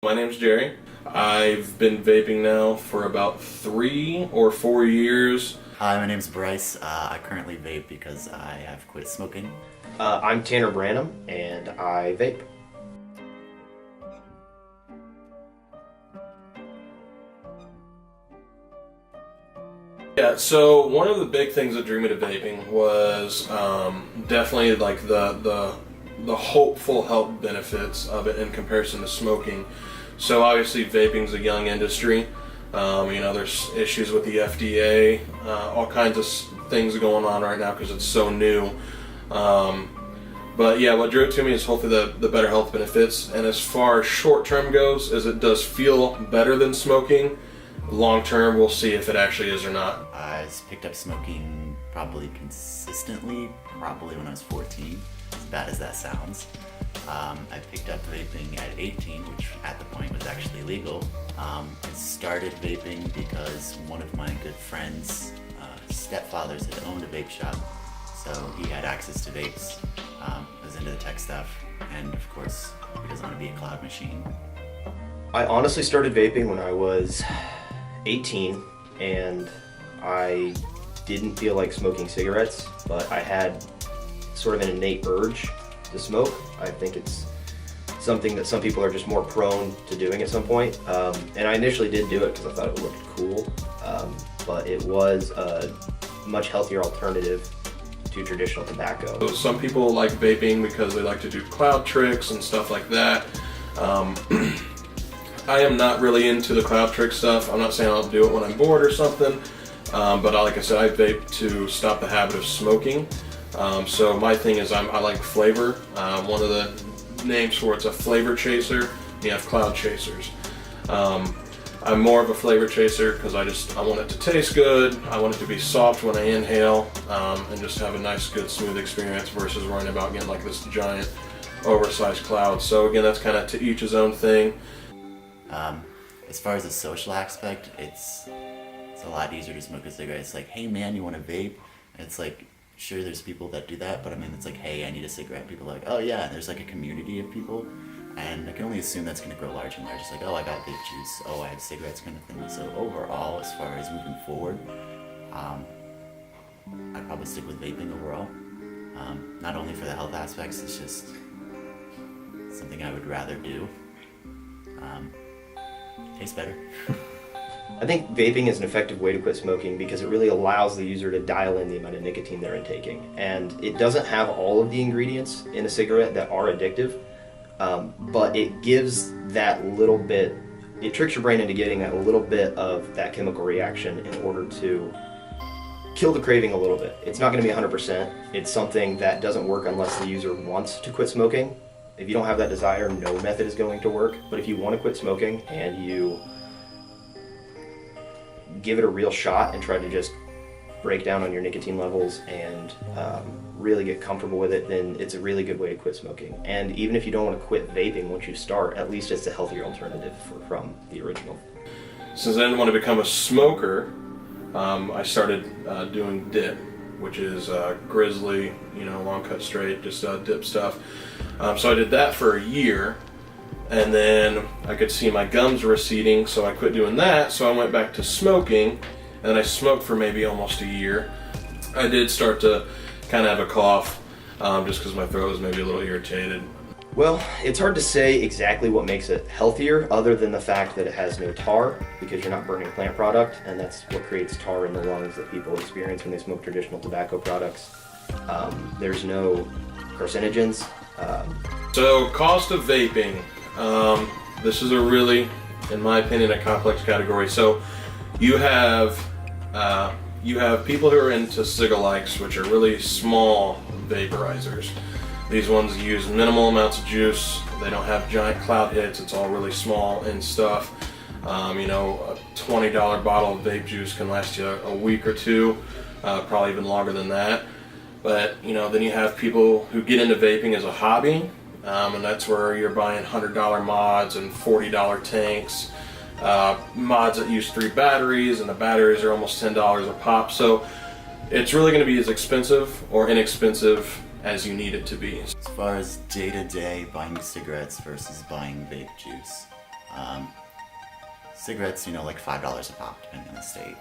My name's Jerry. I've been vaping now for about 3 or 4 years. Hi, my name's Bryce. I currently vape because I have quit smoking. I'm Tanner Branham, and I vape. Yeah, so one of the big things that drew me to vaping was definitely like the hopeful health benefits of it in comparison to smoking. So obviously vaping's a young industry. There's issues with the FDA, all kinds of things going on right now because it's so new. But yeah, what drew it to me is hopefully the better health benefits. And as far as short term goes, is it does feel better than smoking. Long term, we'll see if it actually is or not. I picked up smoking probably consistently, probably when I was 14, as bad as that sounds. I picked up vaping at 18, which at the point was actually legal. I started vaping because one of my good friends' stepfathers had owned a vape shop, so he had access to vapes, was into the tech stuff, and of course, he doesn't want to be a cloud machine. I honestly started vaping when I was 18, and I didn't feel like smoking cigarettes, but I had sort of an innate urge to smoke. I think it's something that some people are just more prone to doing at some point. And I initially did do it because I thought it looked cool, but it was a much healthier alternative to traditional tobacco. So some people like vaping because they like to do cloud tricks and stuff like that. I am not really into the cloud trick stuff. I'm not saying I'll do it when I'm bored or something, but like I said, I vape to stop the habit of smoking. So my thing is I like flavor. One of the names for it's a flavor chaser. You have cloud chasers. I'm more of a flavor chaser because I want it to taste good. I want it to be soft when I inhale, and just have a nice, good, smooth experience versus worrying about getting like this giant, oversized cloud. So again, that's kind of to each his own thing. As far as the social aspect, it's a lot easier to smoke a cigarette. It's like, hey man, you want to vape? And it's like, sure, there's people that do that, but I mean, it's like, hey, I need a cigarette. People are like, oh yeah, and there's like a community of people, and I can only assume that's going to grow large and large. It's like, oh, I got vape juice, oh, I have cigarettes, kind of thing. So overall, as far as moving forward, I'd probably stick with vaping overall. Not only for the health aspects, it's just something I would rather do. Tastes better. I think vaping is an effective way to quit smoking because it really allows the user to dial in the amount of nicotine they're intaking. And it doesn't have all of the ingredients in a cigarette that are addictive, but it gives that little bit, it tricks your brain into getting that little bit of that chemical reaction in order to kill the craving a little bit. It's not going to be 100%. It's something that doesn't work unless the user wants to quit smoking. If you don't have that desire, no method is going to work. But if you want to quit smoking and you give it a real shot and try to just break down on your nicotine levels and really get comfortable with it, then it's a really good way to quit smoking. And even if you don't want to quit vaping once you start, at least it's a healthier alternative from the original. Since I didn't want to become a smoker, I started doing dip, which is grizzly, long cut straight, just dip stuff. So I did that for a year, and then I could see my gums receding, so I quit doing that. So I went back to smoking, and I smoked for maybe almost a year. I did start to kind of have a cough, just because my throat was maybe a little irritated. Well, it's hard to say exactly what makes it healthier other than the fact that it has no tar, because you're not burning plant product, and that's what creates tar in the lungs that people experience when they smoke traditional tobacco products. There's no carcinogens. So cost of vaping. This is a really, in my opinion, a complex category. So you have people who are into cigalikes, which are really small vaporizers. These ones use minimal amounts of juice. They don't have giant cloud hits. It's all really small and stuff. A $20 bottle of vape juice can last you a week or two, probably even longer than that. But then you have people who get into vaping as a hobby, and that's where you're buying $100 mods and $40 tanks, mods that use 3 batteries, and the batteries are almost $10 a pop. So it's really going to be as expensive or inexpensive as you need it to be. As far as day-to-day buying cigarettes versus buying vape juice, Cigarettes, like $5 a pop, depending on the state.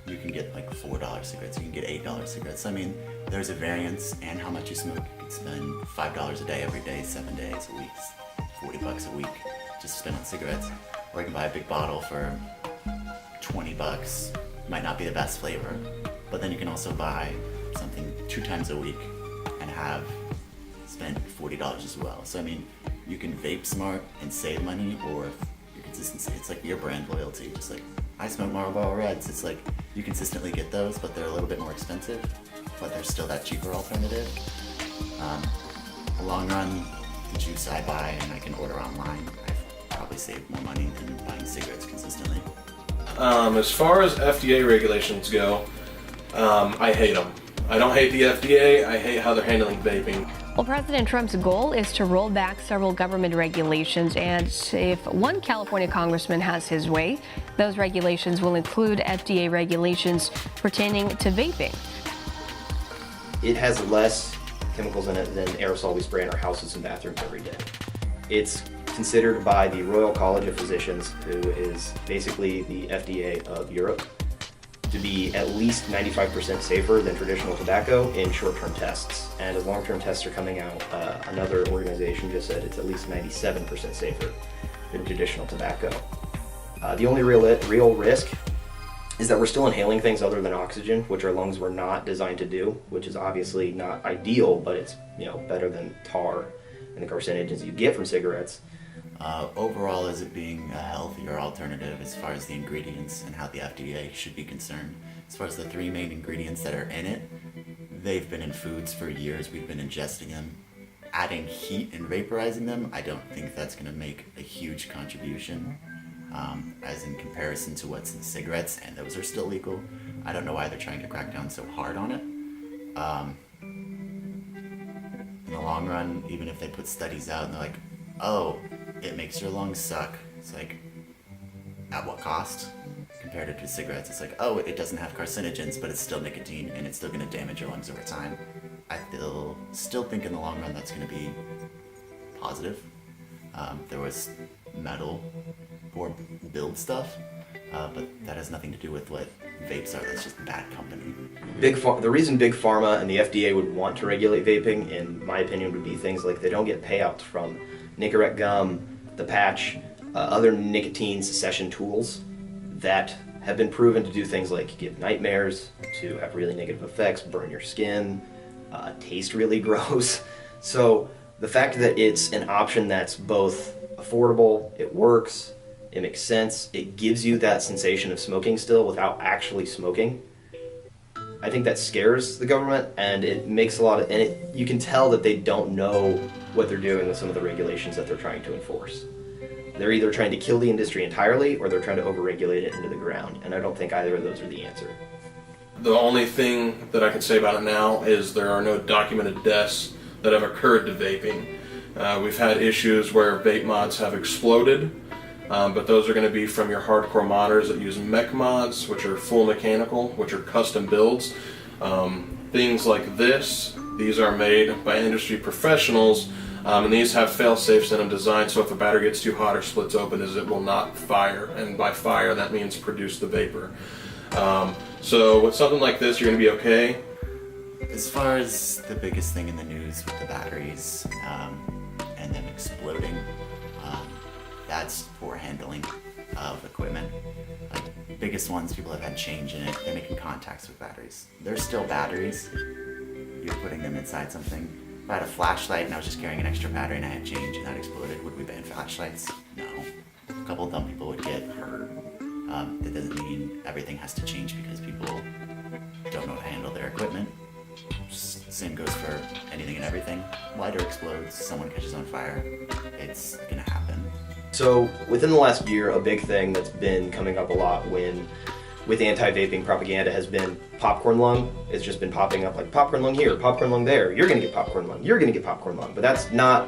You can get like $4 cigarettes, you can get $8 cigarettes. I mean, there's a variance and how much you smoke. You can spend $5 a day every day, 7 days a week, $40 a week just to spend on cigarettes. Or you can buy a big bottle for $20. Might not be the best flavor, but then you can also buy something 2 times a week and spend $40 as well. So I mean, you can vape smart and save money, or your consistency, it's like your brand loyalty. Just like I smoke Marlboro Reds, it's like you consistently get those, but they're a little bit more expensive, but they're still that cheaper alternative. The long run, the juice I buy and I can order online, I've probably saved more money than buying cigarettes consistently. As far as FDA regulations go, I hate them. I don't hate the FDA, I hate how they're handling vaping. Well, President Trump's goal is to roll back several government regulations, and if one California congressman has his way, those regulations will include FDA regulations pertaining to vaping. It has less chemicals in it than aerosol we spray in our houses and bathrooms every day. It's considered by the Royal College of Physicians, who is basically the FDA of Europe, to be at least 95% safer than traditional tobacco in short-term tests. And as long-term tests are coming out, another organization just said it's at least 97% safer than traditional tobacco. The only real risk is that we're still inhaling things other than oxygen, which our lungs were not designed to do, which is obviously not ideal, but it's better than tar and the carcinogens you get from cigarettes. Overall, is it being a healthier alternative as far as the ingredients and how the FDA should be concerned? As far as the 3 main ingredients that are in it, they've been in foods for years. We've been ingesting them. Adding heat and vaporizing them, I don't think that's going to make a huge contribution, as in comparison to what's in cigarettes, and those are still legal. I don't know why they're trying to crack down so hard on it. In the long run, even if they put studies out and they're like, oh, it makes your lungs suck. It's like, at what cost? Compared to cigarettes, it's like, oh, it doesn't have carcinogens, but it's still nicotine, and it's still going to damage your lungs over time. I still think in the long run that's going to be positive. There was metal for build stuff, but that has nothing to do with what vapes are. That's just bad company. The reason Big Pharma and the FDA would want to regulate vaping, in my opinion, would be things like they don't get payouts from Nicorette gum, the patch, other nicotine cessation tools that have been proven to do things like give nightmares, to have really negative effects, burn your skin, taste really gross. So the fact that it's an option that's both affordable, it works, it makes sense, it gives you that sensation of smoking still without actually smoking, I think that scares the government, and it makes you can tell that they don't know what they're doing with some of the regulations that they're trying to enforce. They're either trying to kill the industry entirely, or they're trying to overregulate it into the ground, and I don't think either of those are the answer. The only thing that I can say about it now is there are no documented deaths that have occurred to vaping. We've had issues where vape mods have exploded, but those are going to be from your hardcore modders that use mech mods, which are full mechanical, which are custom builds. Things like these are made by industry professionals, and these have fail-safes in them designed so if a battery gets too hot or splits open, it will not fire, and by fire that means produce the vapor. So with something like this, you're going to be okay. As far as the biggest thing in the news with the batteries and them exploding, that's poor handling of equipment. Like, biggest ones, people have had change in it. They're making contacts with batteries. They're still batteries. You're putting them inside something. If I had a flashlight and I was just carrying an extra battery and I had change and that exploded, would we ban flashlights? No. A couple of dumb people would get hurt. That doesn't mean everything has to change because people don't know how to handle their equipment. Same goes for anything and everything. Lighter explodes, someone catches on fire. It's gonna happen. So within the last year, a big thing that's been coming up a lot with anti-vaping propaganda has been popcorn lung. It's just been popping up like popcorn lung here, popcorn lung there. You're gonna get popcorn lung. You're gonna get popcorn lung. But that's not.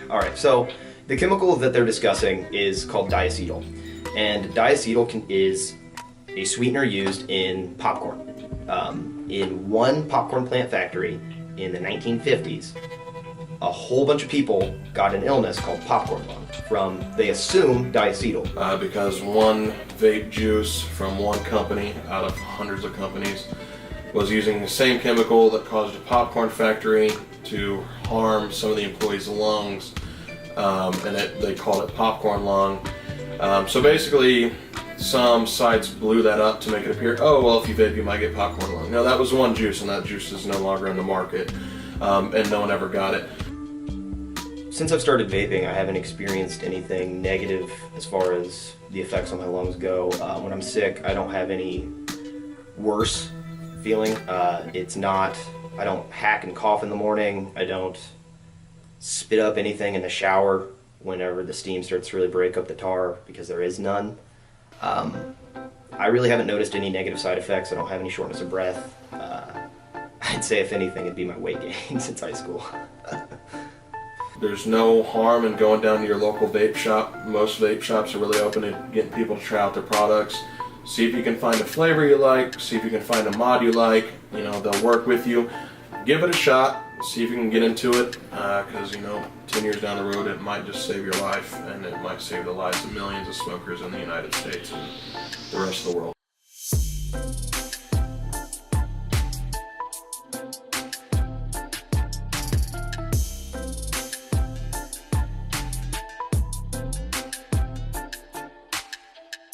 All right. So the chemical that they're discussing is called diacetyl, and diacetyl is a sweetener used in popcorn. In one popcorn plant factory in the 1950s, a whole bunch of people got an illness called popcorn lung from, they assume, diacetyl. Because one vape juice from one company out of hundreds of companies was using the same chemical that caused a popcorn factory to harm some of the employees' lungs, and they called it popcorn lung. So basically, some sites blew that up to make it appear, oh, well, if you vape, you might get popcorn lung. No, that was one juice, and that juice is no longer in the market, and no one ever got it. Since I've started vaping, I haven't experienced anything negative as far as the effects on my lungs go. When I'm sick, I don't have any worse feeling. I don't hack and cough in the morning. I don't spit up anything in the shower whenever the steam starts to really break up the tar, because there is none. I really haven't noticed any negative side effects. I don't have any shortness of breath. I'd say if anything, it'd be my weight gain since high school. There's no harm in going down to your local vape shop. Most vape shops are really open to getting people to try out their products. See if you can find a flavor you like, see if you can find a mod you like. You know, they'll work with you. Give it a shot, see if you can get into it, because, 10 years down the road, it might just save your life, and it might save the lives of millions of smokers in the United States and the rest of the world.